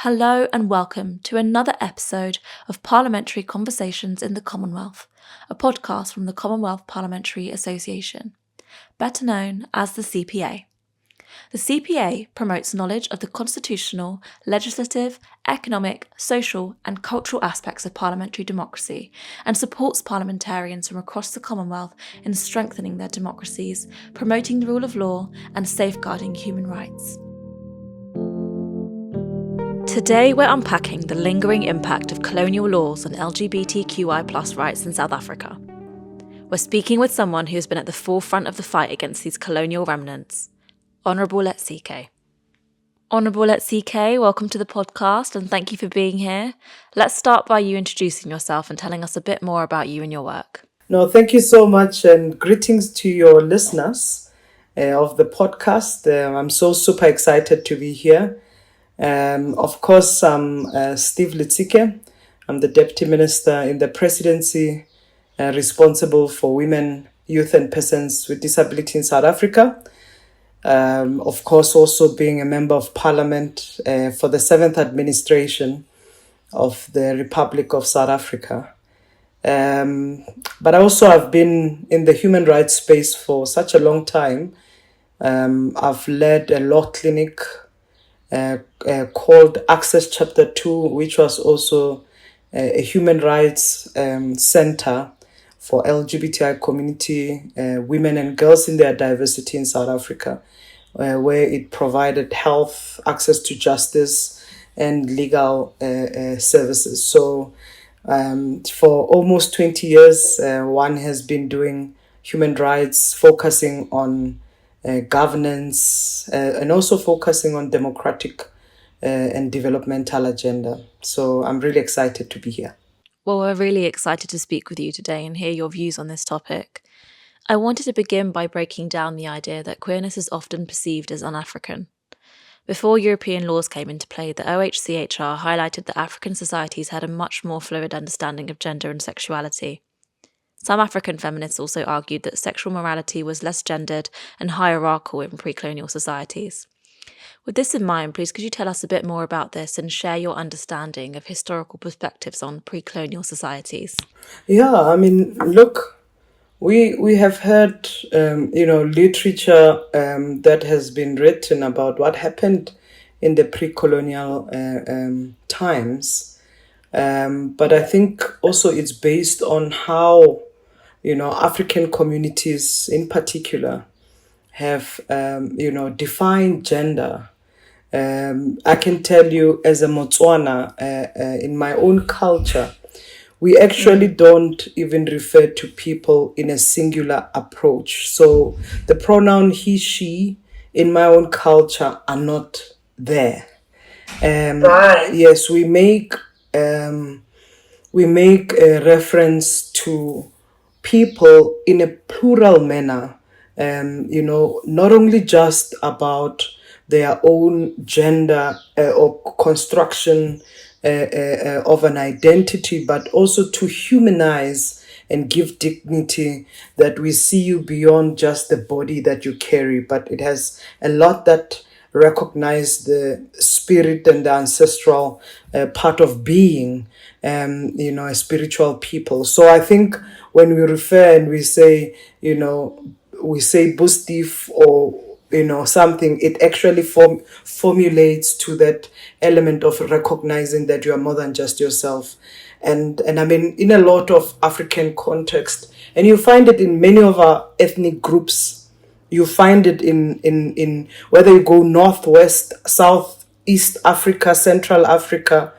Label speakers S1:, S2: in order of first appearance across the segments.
S1: Hello and welcome to another episode of Parliamentary Conversations in the Commonwealth, a podcast from the Commonwealth Parliamentary Association, better known as the CPA. The CPA promotes knowledge of the constitutional, legislative, economic, social and cultural aspects of parliamentary democracy and supports parliamentarians from across the Commonwealth in strengthening their democracies, promoting the rule of law and safeguarding human rights. Today we're unpacking the lingering impact of colonial laws on LGBTQI+ rights in South Africa. We're speaking with someone who's been at the forefront of the fight against these colonial remnants, Honourable Letsike. Honourable Letsike, welcome to the podcast and thank you for being here. Let's start by you introducing yourself and telling us a bit more about you and your work.
S2: No, thank you so much and greetings to your listeners of the podcast. I'm so super excited to be here. Of course, I'm Steve Letsike. I'm the Deputy Minister in the Presidency responsible for women, youth and persons with disability in South Africa. Of course, also being a Member of Parliament for the 7th Administration of the Republic of South Africa. But also I've been in the human rights space for such a long time. I've led a law clinic called Access Chapter 2, which was also a human rights center for LGBTI community, women and girls in their diversity in South Africa, where it provided health, access to justice and legal services. So for almost 20 years, one has been doing human rights, focusing on governance, and also focusing on democratic and developmental agenda. So I'm really excited to be here.
S1: Well, we're really excited to speak with you today and hear your views on this topic. I wanted to begin by breaking down the idea that queerness is often perceived as un-African. Before European laws came into play, the OHCHR highlighted that African societies had a much more fluid understanding of gender and sexuality. Some African feminists also argued that sexual morality was less gendered and hierarchical in pre-colonial societies. With this in mind, please could you tell us a bit more about this and share your understanding of historical perspectives on pre-colonial societies?
S2: Yeah, I mean, look, we have heard, literature that has been written about what happened in the pre-colonial times. But I think also it's based on how African communities in particular have, defined gender. I can tell you as a Motswana, in my own culture, we actually don't even refer to people in a singular approach. So the pronoun he, she in my own culture are not there. Right. Yes, we make a reference to people in a plural manner, not only just about their own gender or construction of an identity, but also to humanize and give dignity that we see you beyond just the body that you carry, but it has a lot that recognize the spirit and the ancestral part of being, a spiritual people. So I think when we refer and we say Bustif or something, it actually formulates to that element of recognizing that you are more than just yourself. And I mean, in a lot of African context, and you find it in many of our ethnic groups, you find it in whether you go Northwest, South, East Africa, Central Africa,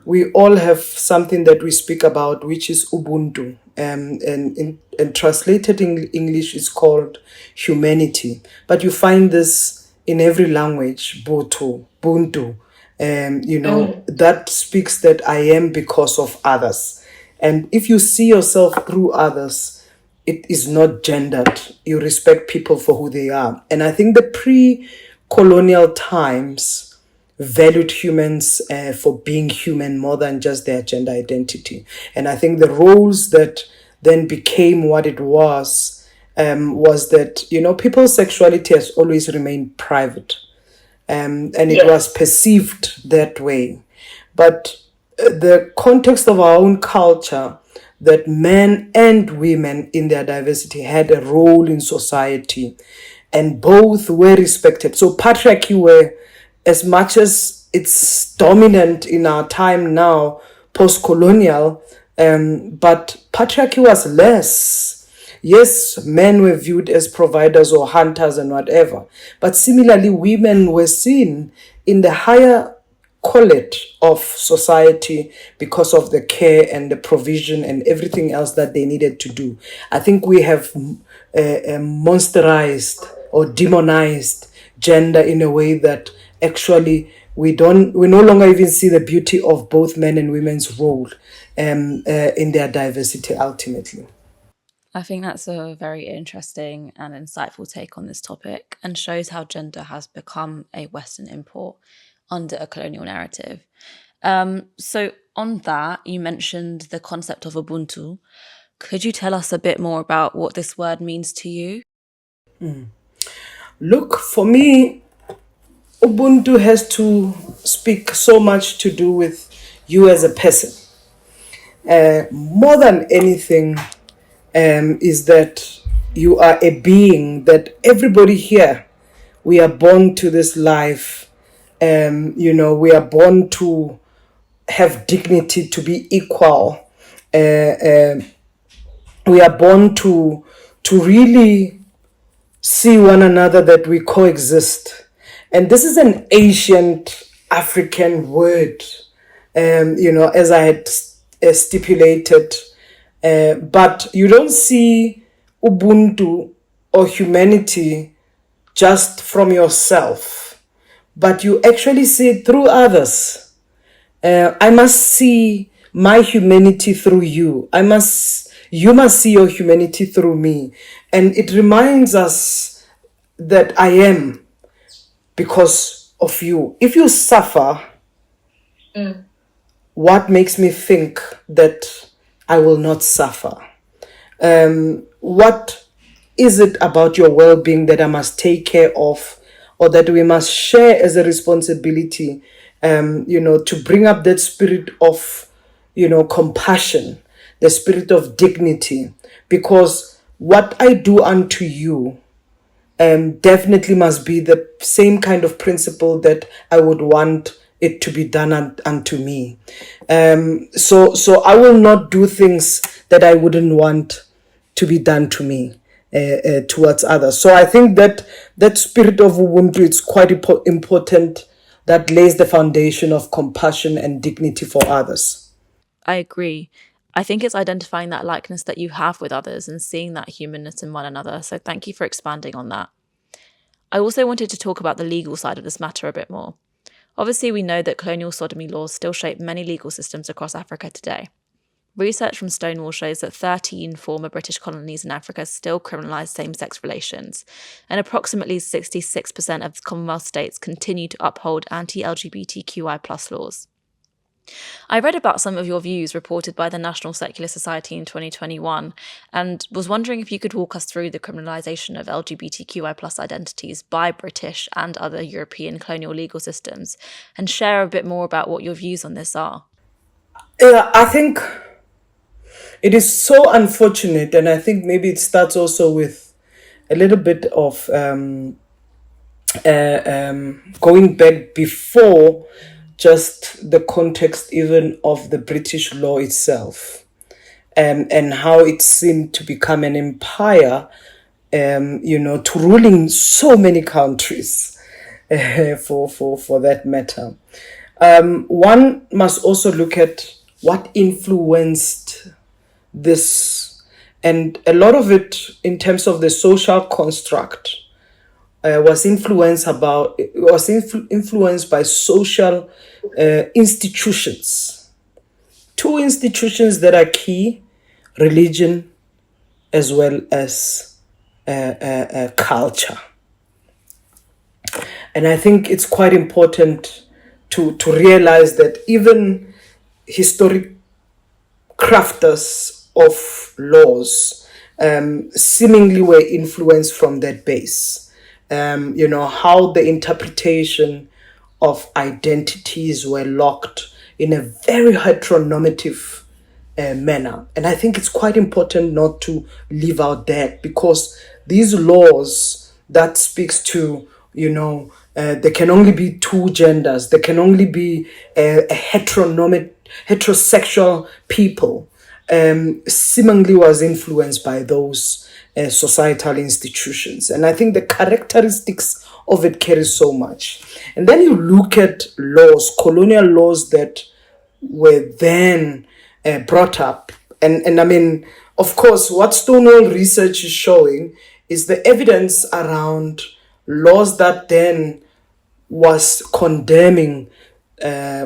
S2: we all have something that we speak about, which is Ubuntu. And translated in English is called humanity. But you find this in every language, Boto, Buntu. That speaks that I am because of others. And if you see yourself through others, it is not gendered. You respect people for who they are. And I think the pre-colonial times valued humans for being human more than just their gender identity. And I think the roles that then became what it was that, people's sexuality has always remained private. and it was perceived that way. But the context of our own culture, that men and women in their diversity had a role in society, and both were respected. So patriarchy were, as much as it's dominant in our time now, post-colonial, but patriarchy was less. Yes, men were viewed as providers or hunters and whatever, but similarly, women were seen in the higher college of society because of the care and the provision and everything else that they needed to do. I think we have monsterized or demonized gender in a way that actually we no longer even see the beauty of both men and women's role in their diversity ultimately.
S1: I think that's a very interesting and insightful take on this topic and shows how gender has become a Western import under a colonial narrative. So on that, you mentioned the concept of Ubuntu. Could you tell us a bit more about what this word means to you?
S2: Look, for me, Ubuntu has to speak so much to do with you as a person. More than anything, is that you are a being, that everybody here, we are born to this life. We are born to have dignity, to be equal. We are born to really see one another, that we coexist. And this is an ancient African word, as I had stipulated. But you don't see Ubuntu or humanity just from yourself, but you actually see it through others. I must see my humanity through you. You must see your humanity through me. And it reminds us that I am because of you. If you suffer, what makes me think that I will not suffer? What is it about your well-being that I must take care of, or that we must share as a responsibility, to bring up that spirit of, compassion, the spirit of dignity? Because what I do unto you definitely must be the same kind of principle that I would want it to be done unto me. So I will not do things that I wouldn't want to be done to me towards others. So I think that spirit of Ubuntu is quite important, that lays the foundation of compassion and dignity for others.
S1: I agree. I think it's identifying that likeness that you have with others and seeing that humanness in one another. So thank you for expanding on that. I also wanted to talk about the legal side of this matter a bit more. Obviously, we know that colonial sodomy laws still shape many legal systems across Africa today. Research from Stonewall shows that 13 former British colonies in Africa still criminalise same-sex relations, and approximately 66% of Commonwealth states continue to uphold anti-LGBTQI+ laws. I read about some of your views reported by the National Secular Society in 2021 and was wondering if you could walk us through the criminalisation of LGBTQI+ identities by British and other European colonial legal systems and share a bit more about what your views on this are.
S2: Yeah, I think it is so unfortunate, and I think maybe it starts also with a little bit of going back before just the context even of the British law itself, and how it seemed to become an empire, to ruling so many countries, for that matter. One must also look at what influenced this, and a lot of it in terms of the social construct was influenced by social institutions. Two institutions that are key: religion as well as culture. And I think it's quite important to realize that even historic crafters of laws seemingly were influenced from that base. how the interpretation of identities were locked in a very heteronormative manner. And I think it's quite important not to leave out that, because these laws that speaks to, there can only be two genders, there can only be a heterosexual people, seemingly was influenced by those societal institutions. And I think the characteristics of it carry so much. And then you look at laws, colonial laws that were then brought up. And I mean, of course, what Stonewall research is showing is the evidence around laws that then was condemning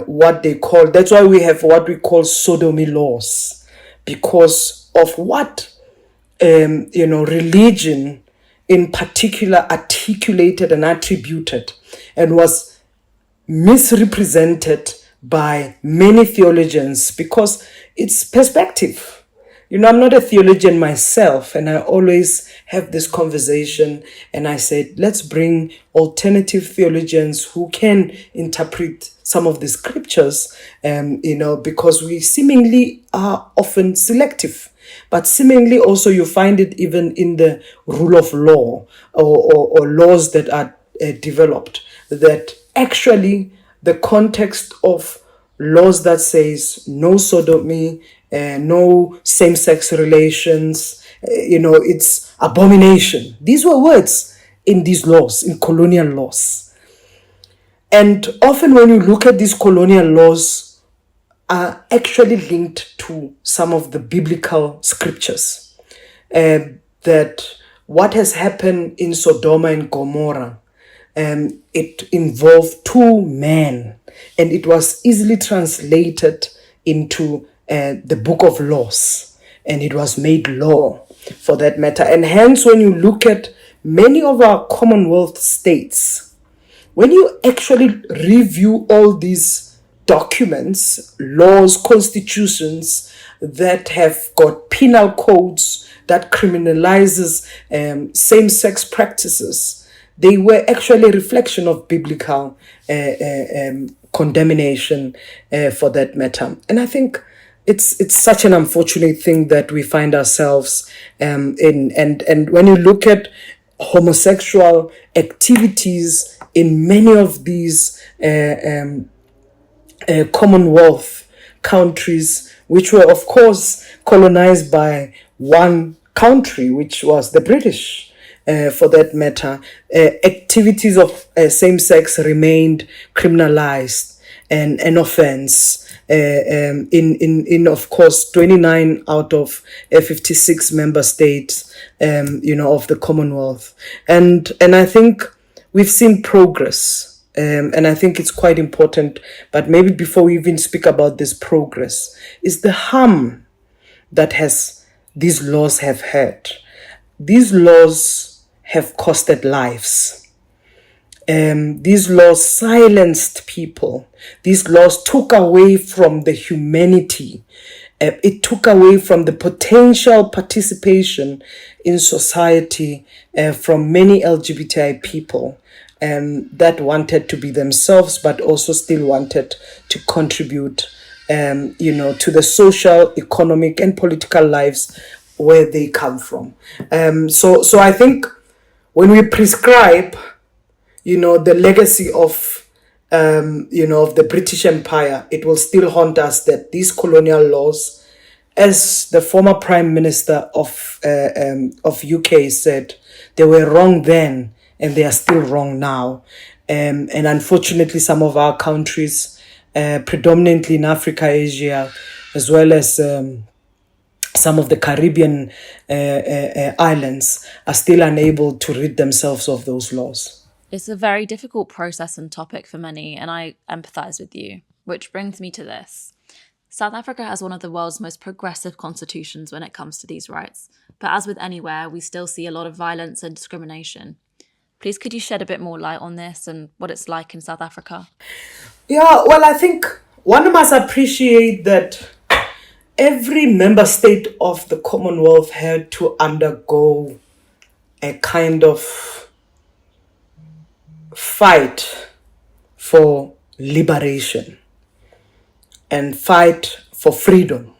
S2: what they call, that's why we have what we call sodomy laws, because of what religion in particular articulated and attributed and was misrepresented by many theologians, because it's perspective. I'm not a theologian myself, and I always have this conversation, and I said, let's bring alternative theologians who can interpret some of the scriptures, because we seemingly are often selective. But seemingly also you find it even in the rule of law or laws that are developed, that actually the context of laws that says no sodomy, no same-sex relations, it's abomination. These were words in these laws, in colonial laws. And often when you look at these colonial laws, are actually linked to some of the biblical scriptures. That what has happened in Sodom and Gomorrah, it involved two men, and it was easily translated into the book of laws, and it was made law for that matter. And hence, when you look at many of our Commonwealth states, when you actually review all these documents, laws, constitutions that have got penal codes that criminalizes same-sex practices, they were actually a reflection of biblical condemnation for that matter. And I think it's such an unfortunate thing that we find ourselves in. And when you look at homosexual activities in many of these Commonwealth countries, which were of course colonized by one country, which was the British, for that matter, activities of same-sex remained criminalized and an offense in of course 29 out of 56 member states of the Commonwealth. And I think we've seen progress. And I think it's quite important, but maybe before we even speak about this progress, is the harm that these laws have had. These laws have costed lives. These laws silenced people. These laws took away from the humanity. It took away from the potential participation in society from many LGBTI people. That wanted to be themselves, but also still wanted to contribute, to the social, economic, and political lives where they come from. So I think when we prescribe, the legacy of, of the British Empire, it will still haunt us that these colonial laws, as the former Prime Minister of UK said, they were wrong then, and they are still wrong now. And unfortunately, some of our countries, predominantly in Africa, Asia, as well as some of the Caribbean islands, are still unable to rid themselves of those laws.
S1: It's a very difficult process and topic for many, and I empathise with you, which brings me to this. South Africa has one of the world's most progressive constitutions when it comes to these rights, but as with anywhere, we still see a lot of violence and discrimination. Please, could you shed a bit more light on this and what it's like in South Africa?
S2: Yeah, well, I think one must appreciate that every member state of the Commonwealth had to undergo a kind of fight for liberation and fight for freedom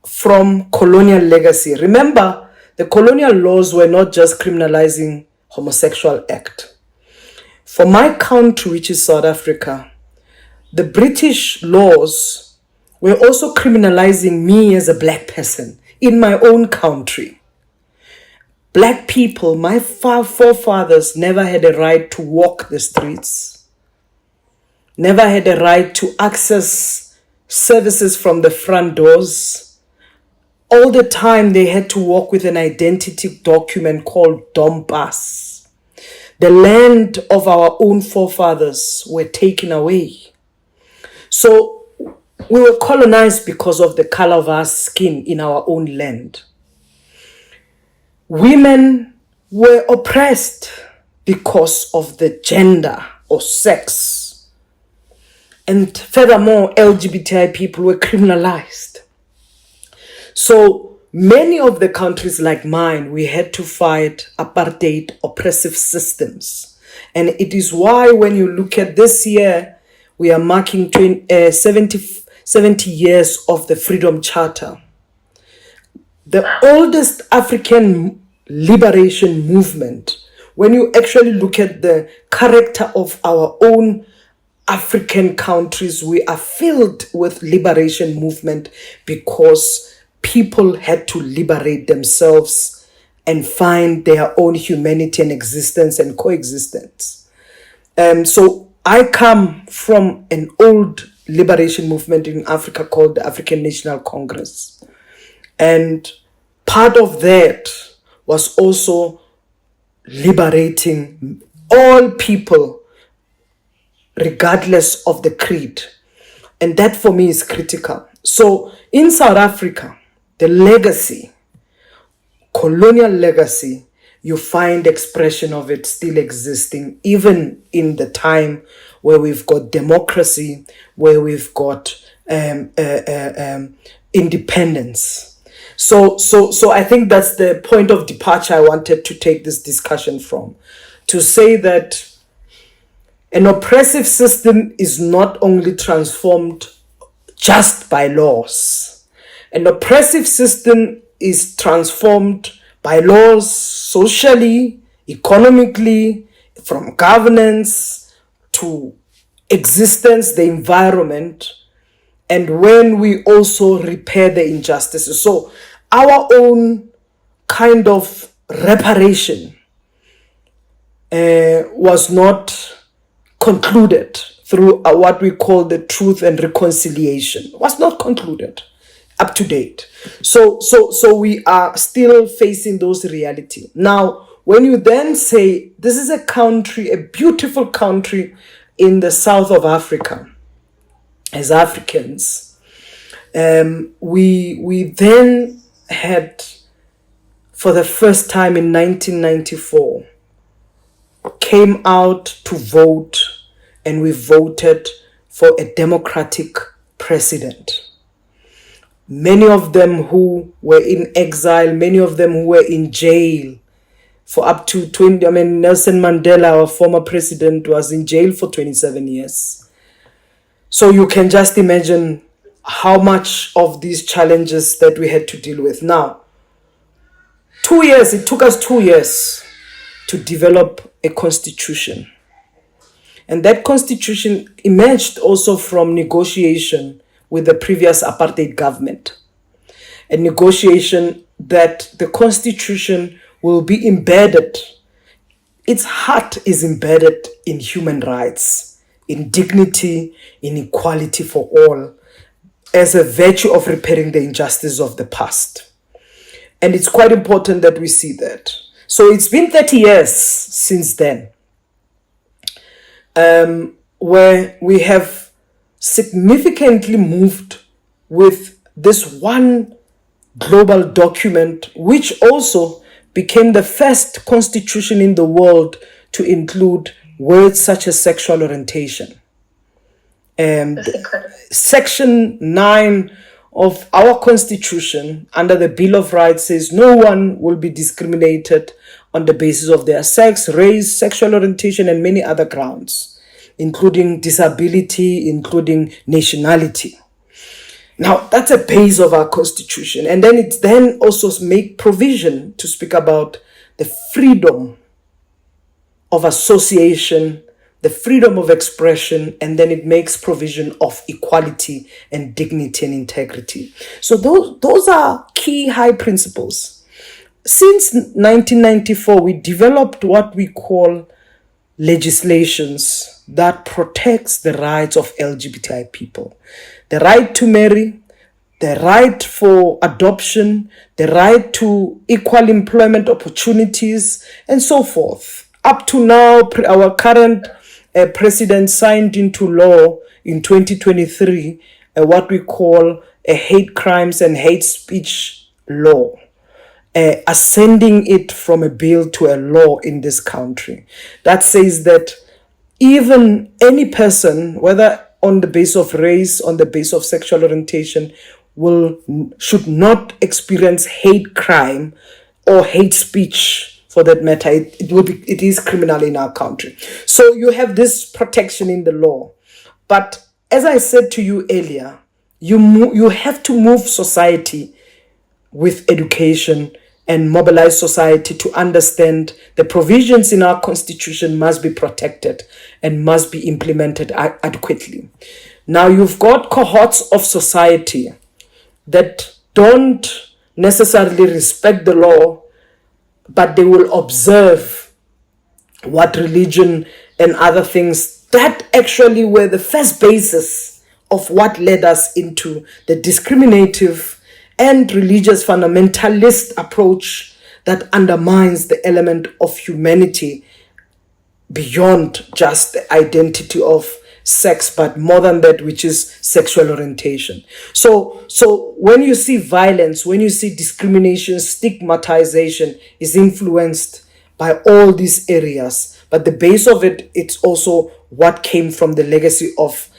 S2: from colonial legacy. Remember, the colonial laws were not just criminalizing homosexual act. For my country, which is South Africa, the British laws were also criminalizing me as a black person in my own country. Black people, my forefathers never had a right to walk the streets, never had a right to access services from the front doors. All the time they had to walk with an identity document called Dompas. The land of our own forefathers were taken away. So we were colonized because of the color of our skin in our own land. Women were oppressed because of the gender or sex. And furthermore, LGBTI people were criminalized. So many of the countries like mine, we had to fight apartheid oppressive systems. And it is why when you look at this year, we are marking 70 years of the Freedom Charter. The oldest African liberation movement, when you actually look at the character of our own African countries, we are filled with liberation movement because people had to liberate themselves and find their own humanity and existence and coexistence. So I come from an old liberation movement in Africa called the African National Congress. And part of that was also liberating all people regardless of the creed. And that for me is critical. So in South Africa, the legacy, colonial legacy, you find expression of it still existing, even in the time where we've got democracy, where we've got independence. So I think that's the point of departure I wanted to take this discussion from, to say that an oppressive system is not only transformed just by laws. An oppressive system is transformed by laws socially, economically, from governance to existence, the environment, and when we also repair the injustices. So our own kind of reparation was not concluded through what we call the truth and reconciliation. Was not concluded up to date. So we are still facing those reality. Now, when you then say this is a country, a beautiful country in the south of Africa, as Africans, we then had, for the first time in 1994, came out to vote, and we voted for a democratic president. Many of them who were in exile, many of them who were in jail for up to 20, Nelson Mandela, our former president, was in jail for 27 years. So you can just imagine how much of these challenges that we had to deal with. Now, it took us 2 years to develop a constitution. And that constitution emerged also from negotiation with the previous apartheid government. A negotiation that the constitution will be embedded. Its heart is embedded in human rights, in dignity, in equality for all, as a virtue of repairing the injustice of the past. And it's quite important that we see that. So it's been 30 years since then, where we have significantly moved with this one global document, which also became the first constitution in the world to include words such as sexual orientation. Section 9 of our constitution under the Bill of Rights says no one will be discriminated on the basis of their sex, race, sexual orientation, and many other grounds, including disability, including nationality. Now, that's a base of our constitution. And then it then also make provision to speak about the freedom of association, the freedom of expression, and then it makes provision of equality and dignity and integrity. So those are key high principles. Since 1994, we developed what we call legislations that protects the rights of LGBTI people. The right to marry, the right for adoption, the right to equal employment opportunities, and so forth. Up to now, our current president signed into law in 2023 what we call a hate crimes and hate speech law, ascending it from a bill to a law in this country. That says that even any person, whether on the basis of race, on the basis of sexual orientation, should not experience hate crime or hate speech, for that matter. It is criminal in our country. So you have this protection in the law. But as I said to you earlier, you have to move society with education and mobilize society to understand the provisions in our constitution must be protected and must be implemented adequately. Now, you've got cohorts of society that don't necessarily respect the law, but they will observe what religion and other things that actually were the first basis of what led us into the discriminative and religious fundamentalist approach that undermines the element of humanity beyond just the identity of sex, but more than that, which is sexual orientation. So when you see violence, when you see discrimination, stigmatization is influenced by all these areas. But the base of it, it's also what came from the legacy of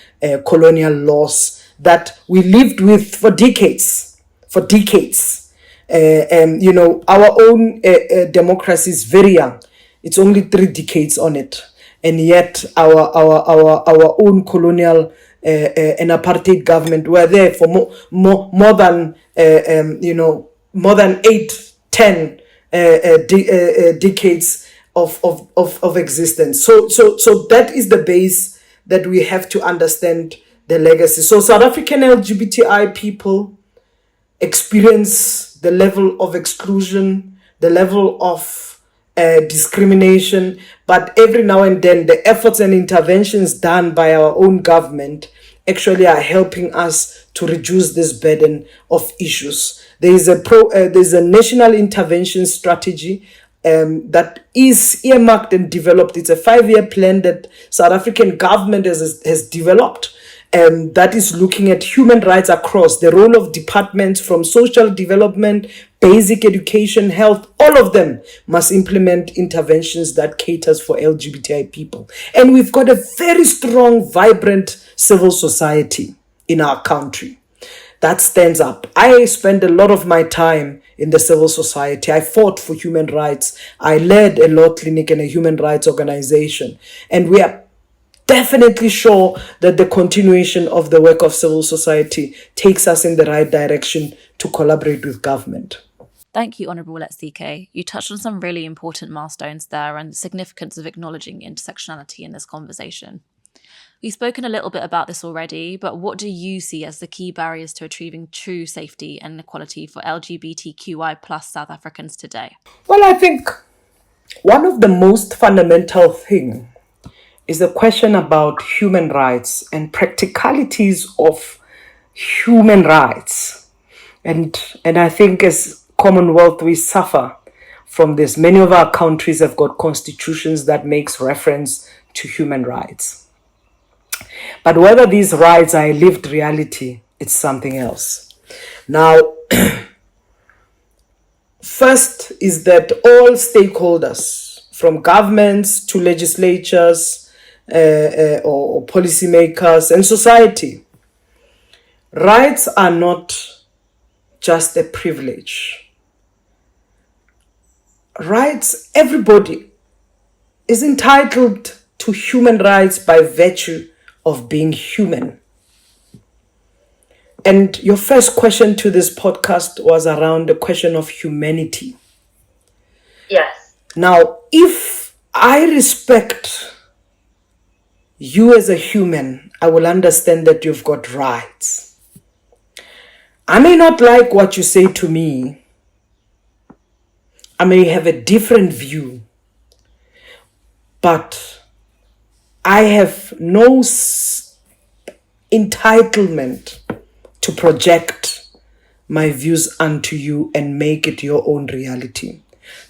S2: colonial laws that we lived with for decades. Our own democracy is very young. It's only 3 decades on it. And yet our own colonial and apartheid government were there for more than 8-10 decades of existence. So that is the base that we have to understand the legacy. So South African LGBTI people experience the level of exclusion, the level of discrimination, but every now and then the efforts and interventions done by our own government actually are helping us to reduce this burden of issues. There's a national intervention strategy that is earmarked and developed. It's a 5-year plan that South African government has developed. That is looking at human rights across the role of departments from social development, basic education, health. All of them must implement interventions that caters for LGBTI people. And we've got a very strong, vibrant civil society in our country that stands up. I spent a lot of my time in the civil society. I fought for human rights. I led a law clinic and a human rights organization. And we are definitely sure that the continuation of the work of civil society takes us in the right direction to collaborate with government.
S1: Thank you, Honourable Letsike. You touched on some really important milestones there and the significance of acknowledging intersectionality in this conversation. We've spoken a little bit about this already, but what do you see as the key barriers to achieving true safety and equality for LGBTQI plus South Africans today?
S2: Well, I think one of the most fundamental things is the question about human rights and practicalities of human rights. And I think as Commonwealth, we suffer from this. Many of our countries have got constitutions that makes reference to human rights. But whether these rights are a lived reality, it's something else. Now, first is that all stakeholders, from governments to legislatures, or policymakers and society. Rights are not just a privilege. rights, everybody is entitled to human rights by virtue of being human. And your first question to this podcast was around the question of humanity.
S1: Yes.
S2: Now, if I respect you as a human, I will understand that you've got rights. I may not like what you say to me. I may have a different view. But I have no entitlement to project my views onto you and make it your own reality.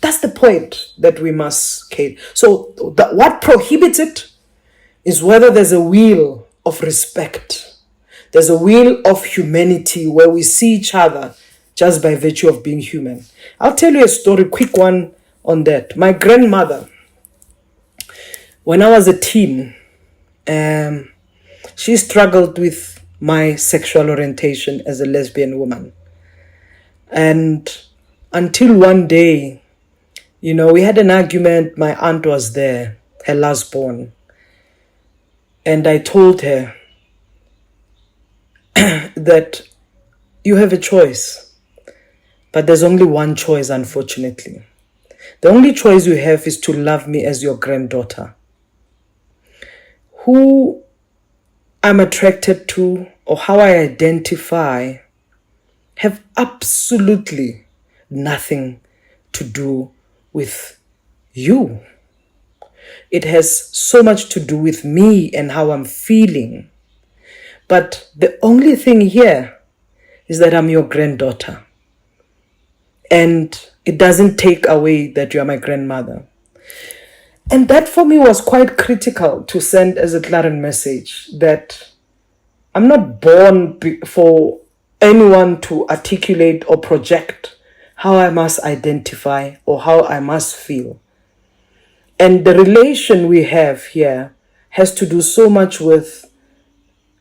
S2: That's the point that we must cater. So what prohibits it is whether there's a will of respect. There's a will of humanity where we see each other just by virtue of being human. I'll tell you a story, quick one on that. My grandmother, when I was a teen, she struggled with my sexual orientation as a lesbian woman. And until one day, we had an argument. My aunt was there, her last born. And I told her that you have a choice, but there's only one choice, unfortunately. The only choice you have is to love me as your granddaughter. Who I'm attracted to or how I identify have absolutely nothing to do with you. It has so much to do with me and how I'm feeling. But the only thing here is that I'm your granddaughter. And it doesn't take away that you're my grandmother. And that for me was quite critical to send as a clarion message, that I'm not born for anyone to articulate or project how I must identify or how I must feel. And the relation we have here has to do so much with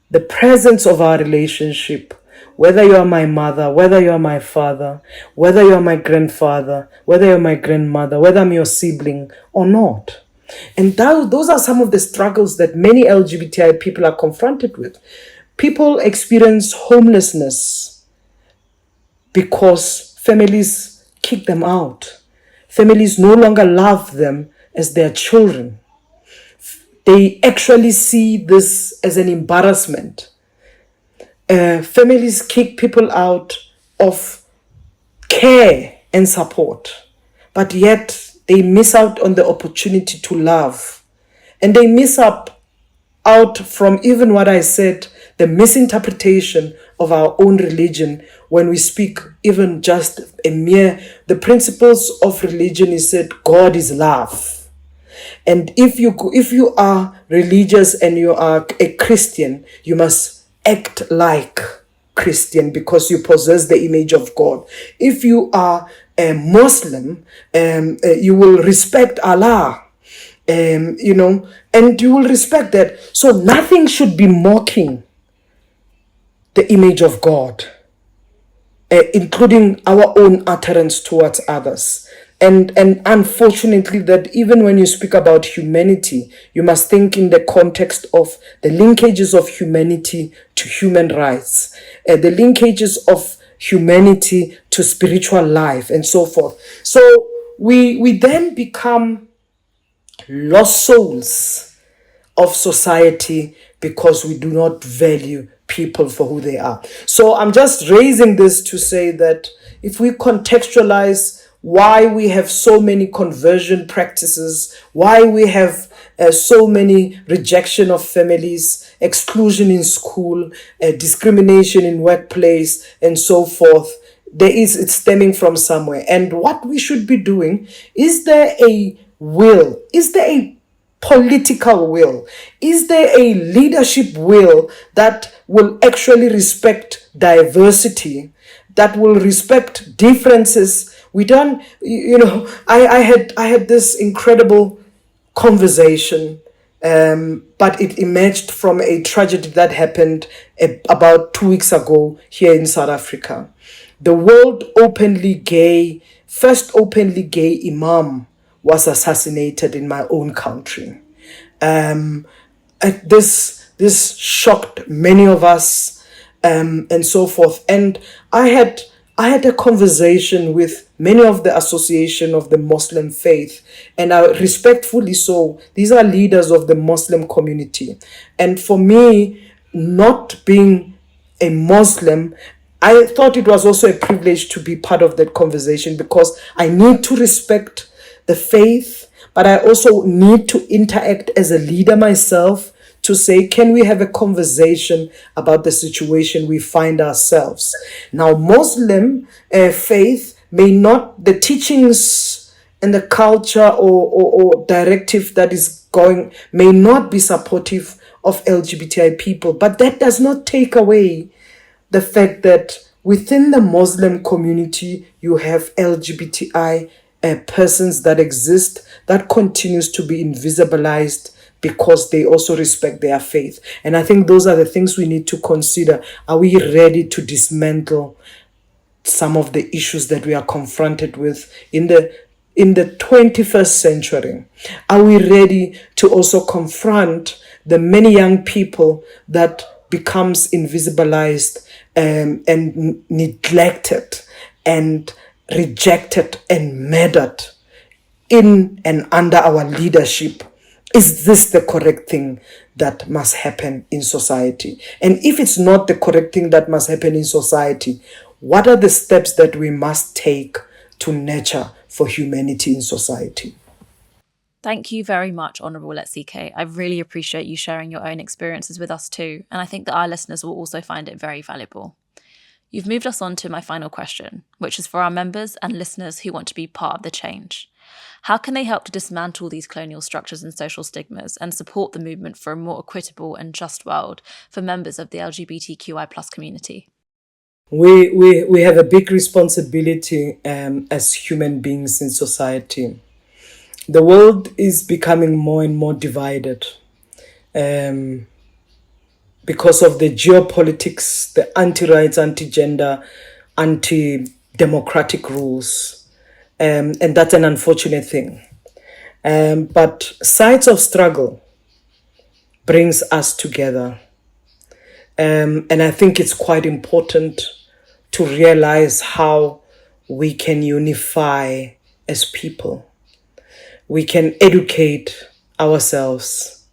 S2: the presence of our relationship, whether you're my mother, whether you're my father, whether you're my grandfather, whether you're my grandmother, whether I'm your sibling or not. And those are some of the struggles that many LGBTI people are confronted with. People experience homelessness because families kick them out. Families no longer love them as their children. They actually see this as an embarrassment. Families kick people out of care and support, but yet they miss out on the opportunity to love. And they miss out from even what I said, the misinterpretation of our own religion when we speak even just the principles of religion is said God is love. And if you are religious and you are a Christian, you must act like Christian because you possess the image of God. If you are a Muslim, you will respect Allah, and you will respect that. So nothing should be mocking the image of God, including our own utterance towards others. And unfortunately, that even when you speak about humanity, you must think in the context of the linkages of humanity to human rights, the linkages of humanity to spiritual life, and so forth. So we then become lost souls of society because we do not value people for who they are. So I'm just raising this to say that if we contextualize why we have so many conversion practices, why we have so many rejection of families, exclusion in school, discrimination in workplace, and so forth, it's stemming from somewhere. And what we should be doing, is there a will? Is there a political will? Is there a leadership will that will actually respect diversity, that will respect differences? We don't, I had this incredible conversation, but it emerged from a tragedy that happened about 2 weeks ago here in South Africa. The World Openly Gay first openly gay imam was assassinated in my own country. Um, this shocked many of us, and so forth. And I had a conversation with many of the association of the Muslim faith, and I respectfully so. These are leaders of the Muslim community, and for me, not being a Muslim, I thought it was also a privilege to be part of that conversation, because I need to respect the faith, but I also need to interact as a leader myself to say, can we have a conversation about the situation we find ourselves? Now, Muslim faith may not, the teachings and the culture or directive that is going may not be supportive of LGBTI people, but that does not take away the fact that within the Muslim community, you have LGBTI persons that exist that continues to be invisibilized because they also respect their faith. And I think those are the things we need to consider. Are we ready to dismantle some of the issues that we are confronted with in the 21st century? Are we ready to also confront the many young people that becomes invisibilized and neglected and rejected and murdered in and under our leadership? Is this the correct thing that must happen in society? And if it's not the correct thing that must happen in society, what are the steps that we must take to nurture for humanity in society?
S1: Thank you very much, Honourable Letsike. I really appreciate you sharing your own experiences with us too, and I think that our listeners will also find it very valuable. You've moved us on to my final question, which is for our members and listeners who want to be part of the change. How can they help to dismantle these colonial structures and social stigmas and support the movement for a more equitable and just world for members of the LGBTQI+ community?
S2: We have a big responsibility as human beings in society. The world is becoming more and more divided because of the geopolitics, the anti-rights, anti-gender, anti-democratic rules. And that's an unfortunate thing. But sides of struggle brings us together. And I think it's quite important to realize how we can unify as people. We can educate ourselves.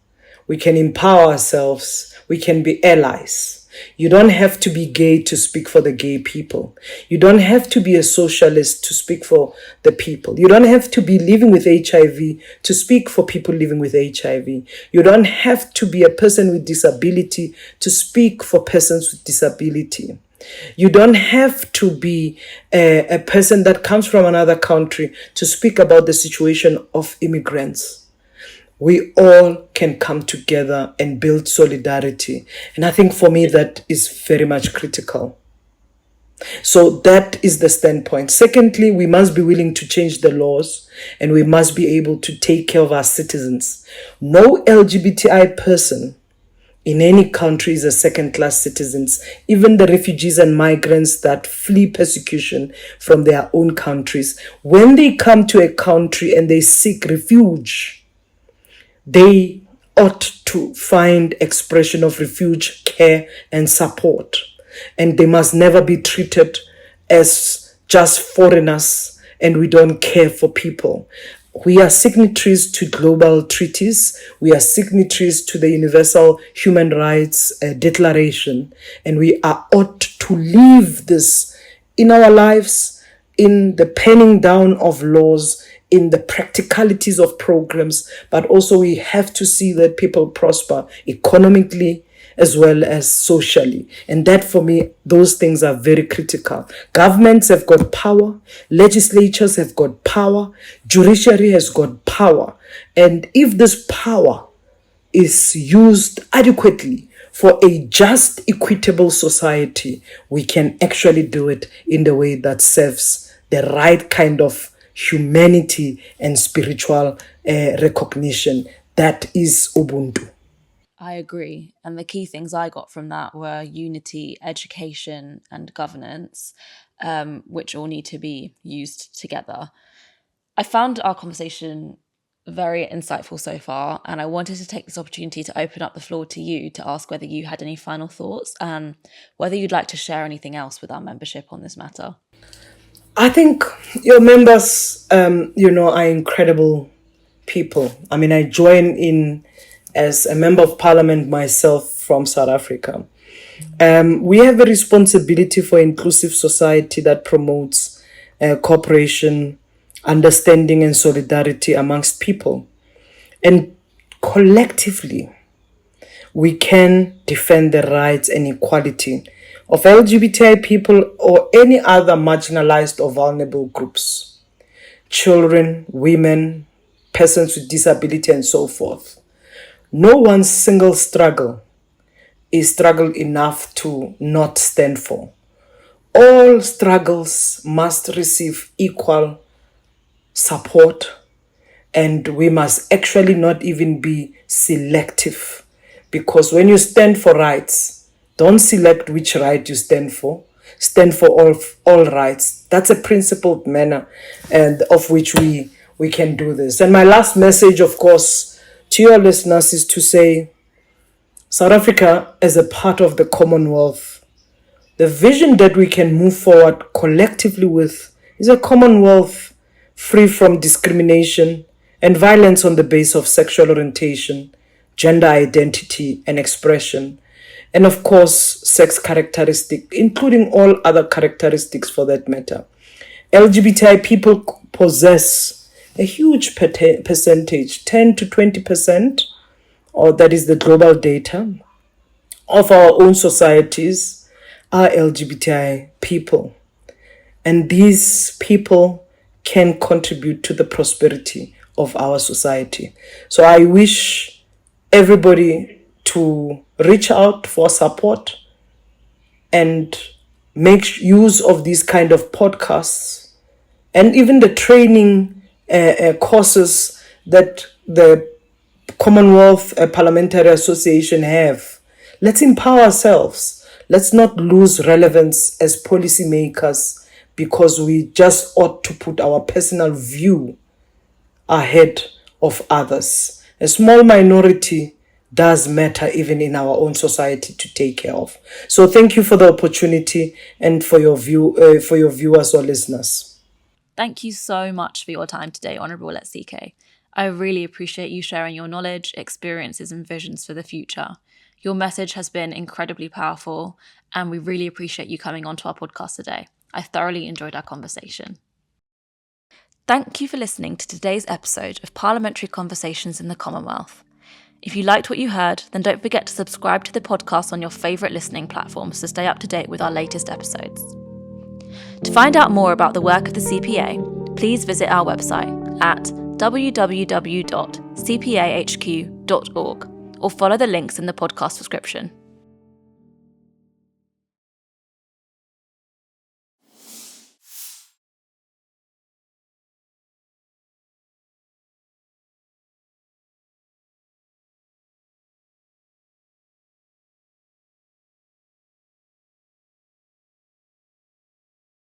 S2: We can empower ourselves. We can be allies. You don't have to be gay to speak for the gay people. You don't have to be a socialist to speak for the people. You don't have to be living with HIV to speak for people living with HIV. You don't have to be a person with disability to speak for persons with disability. You don't have to be a person that comes from another country to speak about the situation of immigrants. We all can come together and build solidarity. And I think for me, that is very much critical. So that is the standpoint. Secondly, we must be willing to change the laws, and we must be able to take care of our citizens. No LGBTI person in any country is a second-class citizens. Even the refugees and migrants that flee persecution from their own countries, when they come to a country and they seek refuge, they ought to find expression of refuge, care, and support. And they must never be treated as just foreigners and we don't care for people. We are signatories to global treaties. We are signatories to the Universal Human Rights Declaration. And we ought to live this in our lives, in the penning down of laws, in the practicalities of programs, but also we have to see that people prosper economically as well as socially. And that, for me, those things are very critical. Governments have got power, legislatures have got power, judiciary has got power. And if this power is used adequately for a just, equitable society, we can actually do it in the way that serves the right kind of humanity and spiritual recognition. That is Ubuntu.
S1: I agree. And the key things I got from that were unity, education, and governance. which all need to be used together. I found our conversation very insightful so far, and I wanted to take this opportunity to open up the floor to you to ask whether you had any final thoughts and whether you'd like to share anything else with our membership on this matter.
S2: I think your members, are incredible people. I mean, I join in as a member of parliament myself from South Africa. We have a responsibility for inclusive society that promotes cooperation, understanding, and solidarity amongst people. And collectively, we can defend the rights and equality of LGBTI people or any other marginalized or vulnerable groups, children, women, persons with disability, and so forth. No one single struggle is struggle enough to not stand for. All struggles must receive equal support, and we must actually not even be selective, because when you stand for rights, don't select which right you stand for. Stand for all rights. That's a principled manner, and of which we can do this. And my last message, of course, to your listeners is to say, South Africa, as a part of the Commonwealth, the vision that we can move forward collectively with is a Commonwealth free from discrimination and violence on the basis of sexual orientation, gender identity and expression, and of course, sex characteristic, including all other characteristics for that matter. LGBTI people possess a huge percentage, 10 to 20%, or that is the global data, of our own societies are LGBTI people. And these people can contribute to the prosperity of our society. So I wish everybody to reach out for support and make use of these kind of podcasts and even the training courses that the Commonwealth Parliamentary Association have. Let's empower ourselves. Let's not lose relevance as policymakers because we just ought to put our personal view ahead of others. A small minority does matter even in our own society to take care of. So thank you for the opportunity and for your viewers or listeners.
S1: Thank you so much for your time today, Honourable Letsike. I really appreciate you sharing your knowledge, experiences and visions for the future. Your message has been incredibly powerful and we really appreciate you coming onto our podcast today. I thoroughly enjoyed our conversation. Thank you for listening to today's episode of Parliamentary Conversations in the Commonwealth. If you liked what you heard, then don't forget to subscribe to the podcast on your favourite listening platforms to stay up to date with our latest episodes. To find out more about the work of the CPA, please visit our website at www.cpahq.org or follow the links in the podcast description.